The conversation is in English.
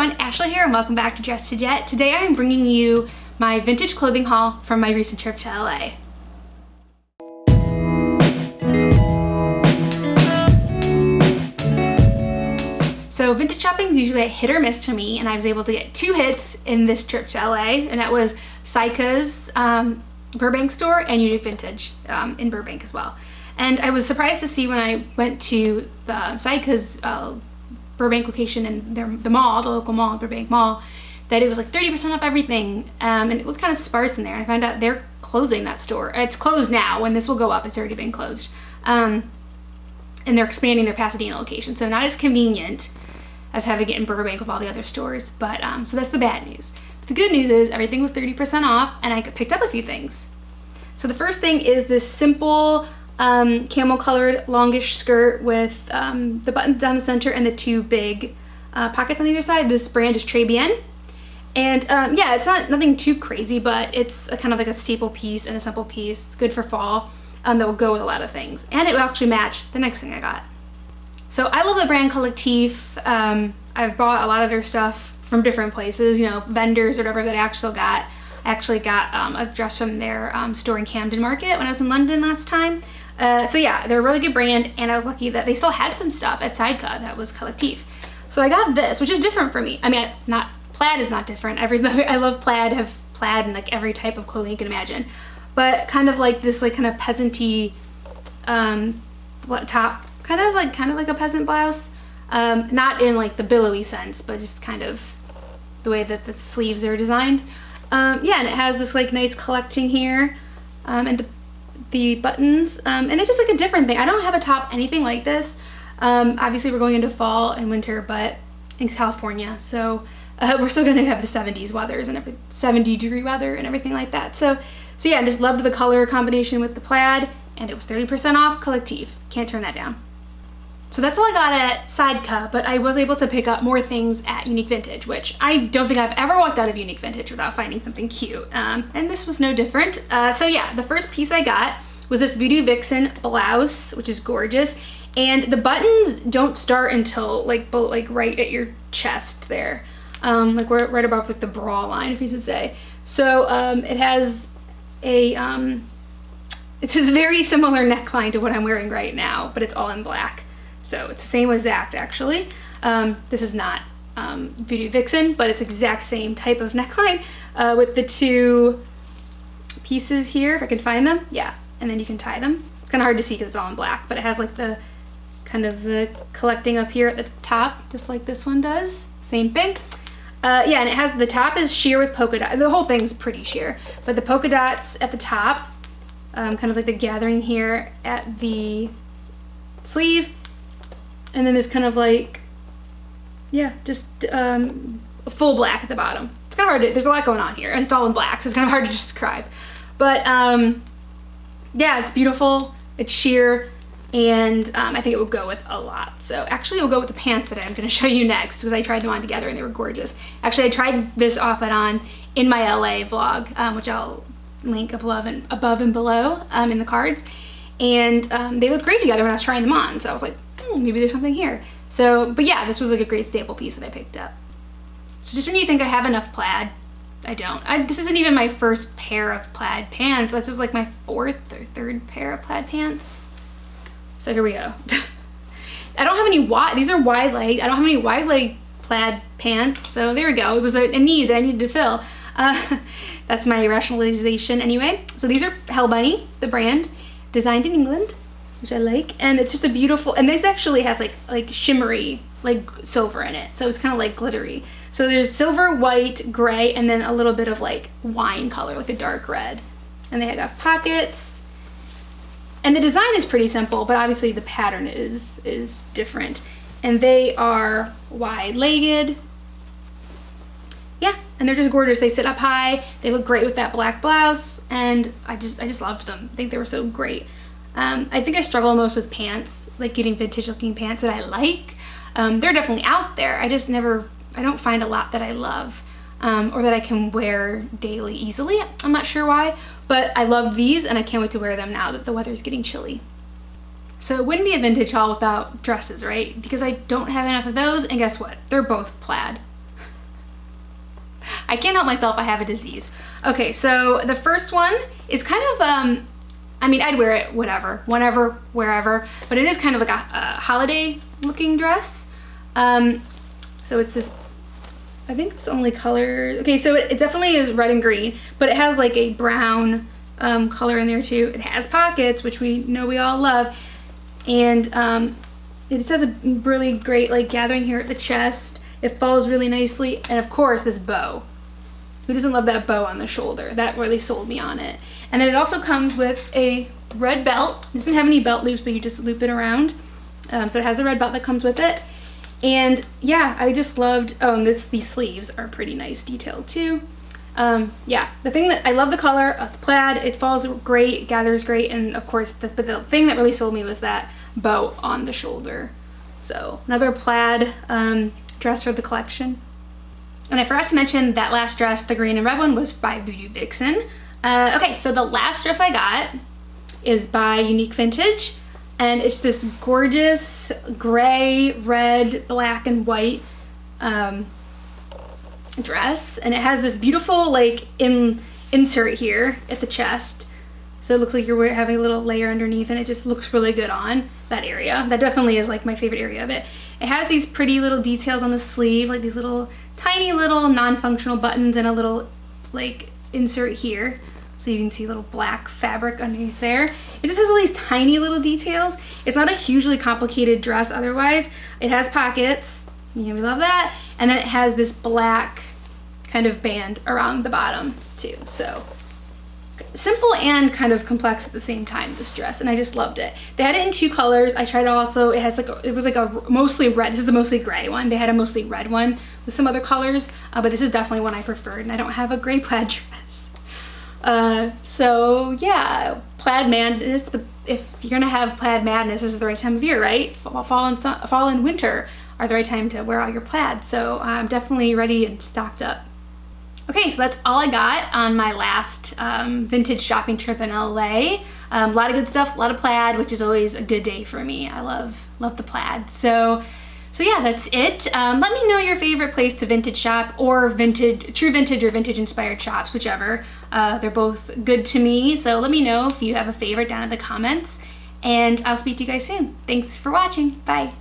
everyone, Ashley here and welcome back to Dress to Jet. Today I am bringing you my vintage clothing haul from my recent trip to LA. So vintage shopping is usually a hit or miss for me, and I was able to get 2 hits in this trip to LA, and that was Saica's Burbank store and Unique Vintage in Burbank as well. And I was surprised to see when I went to Saica's Burbank location in the mall, the local mall, Burbank Mall, that it was like 30% off everything, and it looked kind of sparse in there. And I found out they're closing that store. It's closed now. When this will go up, it's already been closed. And they're expanding their Pasadena location, so not as convenient as having it in Burbank with all the other stores. But so that's the bad news. But the good news is everything was 30% off, and I picked up a few things. So the first thing is this simple camel colored longish skirt with the buttons down the center and the 2 big pockets on either side. This brand is Très Bien, and yeah, it's nothing too crazy, but it's a kind of like a staple piece and a simple piece, good for fall, that will go with a lot of things, and it will actually match the next thing I got. So I love the brand Collectif. I've bought a lot of their stuff from different places, you know, vendors or whatever, that I actually got a dress from their store in Camden Market when I was in London last time. So yeah, they're a really good brand, and I was lucky that they still had some stuff at Sideca that was Collectif. So I got this, which is different for me. I mean, plaid is not different. I love plaid, have plaid in like every type of clothing you can imagine. But kind of like this, like kind of peasant-y top, kind of like a peasant blouse. Not in like the billowy sense, but just kind of the way that the sleeves are designed. Yeah, and it has this like nice collecting here, and the buttons, and it's just like a different thing. I don't have a top anything like this. Obviously we're going into fall and winter, but in California, so we're still going to have the 70s weathers and 70-degree weather and everything like that. So yeah, I just loved the color combination with the plaid, and it was 30% off Collectif. Can't turn that down. So that's all I got at Sideca, but I was able to pick up more things at Unique Vintage, which I don't think I've ever walked out of Unique Vintage without finding something cute, and this was no different. So yeah, the first piece I got was this Voodoo Vixen blouse, which is gorgeous, and the buttons don't start until like right at your chest there, like right above like the bra line, if you should say. So it has a it's a very similar neckline to what I'm wearing right now, but it's all in black. So it's the same exact actually. This is not Voodoo Vixen, but it's exact same type of neckline with the 2 pieces here, if I can find them. Yeah, and then you can tie them. It's kind of hard to see because it's all in black, but it has like the kind of the collecting up here at the top, just like this one does. Same thing. Yeah, and it has, the top is sheer with polka dots. The whole thing's pretty sheer, but the polka dots at the top, kind of like the gathering here at the sleeve. And then there's kind of like, yeah, just full black at the bottom. It's kind of hard to, there's a lot going on here, and it's all in black, so it's kind of hard to describe. But yeah, it's beautiful, it's sheer, and I think it will go with a lot. So actually it will go with the pants that I'm going to show you next, because I tried them on together and they were gorgeous. Actually, I tried this off and on in my LA vlog, which I'll link above and below in the cards. And they looked great together when I was trying them on, so I was like, maybe there's something here. So, but yeah, this was like a great staple piece that I picked up. So just when you think I have enough plaid, I don't. This isn't even my first pair of plaid pants. This is like my 4th or 3rd pair of plaid pants. So here we go. I don't have any these are wide leg. I don't have any wide leg plaid pants. So there we go. It was a need that I needed to fill. That's my rationalization anyway. So these are Hell Bunny, the brand, designed in England, which I like, and it's just a beautiful, and this actually has like shimmery, like silver in it, so it's kind of like glittery. So there's silver, white, gray, and then a little bit of like wine color, like a dark red. And they have pockets, and the design is pretty simple, but obviously the pattern is different. And they are wide-legged. Yeah, and they're just gorgeous. They sit up high. They look great with that black blouse, and I just loved them. I think they were so great. I think I struggle most with pants, like getting vintage looking pants that I like. They're definitely out there. I don't find a lot that I love, or that I can wear daily easily. I'm not sure why, but I love these, and I can't wait to wear them now that the weather is getting chilly. So it wouldn't be a vintage haul without dresses, right? Because I don't have enough of those, and guess what? They're both plaid. I can't help myself, I have a disease. Okay, so the first one is kind of, I mean, I'd wear it whatever, whenever, wherever, but it is kind of like a holiday looking dress. So it's this, I think it's only color, okay, so it definitely is red and green, but it has like a brown color in there too. It has pockets, which we know we all love, and it just has a really great like gathering here at the chest. It falls really nicely, and of course this bow. Who doesn't love that bow on the shoulder? That really sold me on it. And then it also comes with a red belt. It doesn't have any belt loops, but you just loop it around. So it has a red belt that comes with it. And yeah, I just loved, oh, and these sleeves are pretty nice detailed too. Yeah, the thing that, I love the color, it's plaid, it falls great, it gathers great, and of course, the thing that really sold me was that bow on the shoulder. So another plaid dress for the collection. And I forgot to mention that last dress, the green and red one, was by Voodoo Vixen. Okay, so the last dress I got is by Unique Vintage, and it's this gorgeous gray, red, black, and white dress, and it has this beautiful like insert here at the chest, so it looks like you're having a little layer underneath, and it just looks really good on that area. That definitely is like my favorite area of it. It has these pretty little details on the sleeve, like these little tiny little non-functional buttons and a little like insert here, so you can see a little black fabric underneath there. It just has all these tiny little details. It's not a hugely complicated dress otherwise. It has pockets, you know, we love that, and then it has this black kind of band around the bottom too. So simple and kind of complex at the same time, this dress, and I just loved it. They had it in two colors. I tried also, it has like it was like a mostly red, this is the mostly gray one. They had a mostly red one with some other colors, but this is definitely one I preferred, and I don't have a gray plaid dress. So yeah, plaid madness, but if you're gonna have plaid madness, this is the right time of year, right? Fall and winter are the right time to wear all your plaid, so I'm definitely ready and stocked up. Okay, so that's all I got on my last vintage shopping trip in LA. A lot of good stuff, a lot of plaid, which is always a good day for me. I love the plaid. So yeah, that's it. Let me know your favorite place to vintage shop, or true vintage or vintage inspired shops, whichever. They're both good to me. So let me know if you have a favorite down in the comments, and I'll speak to you guys soon. Thanks for watching. Bye.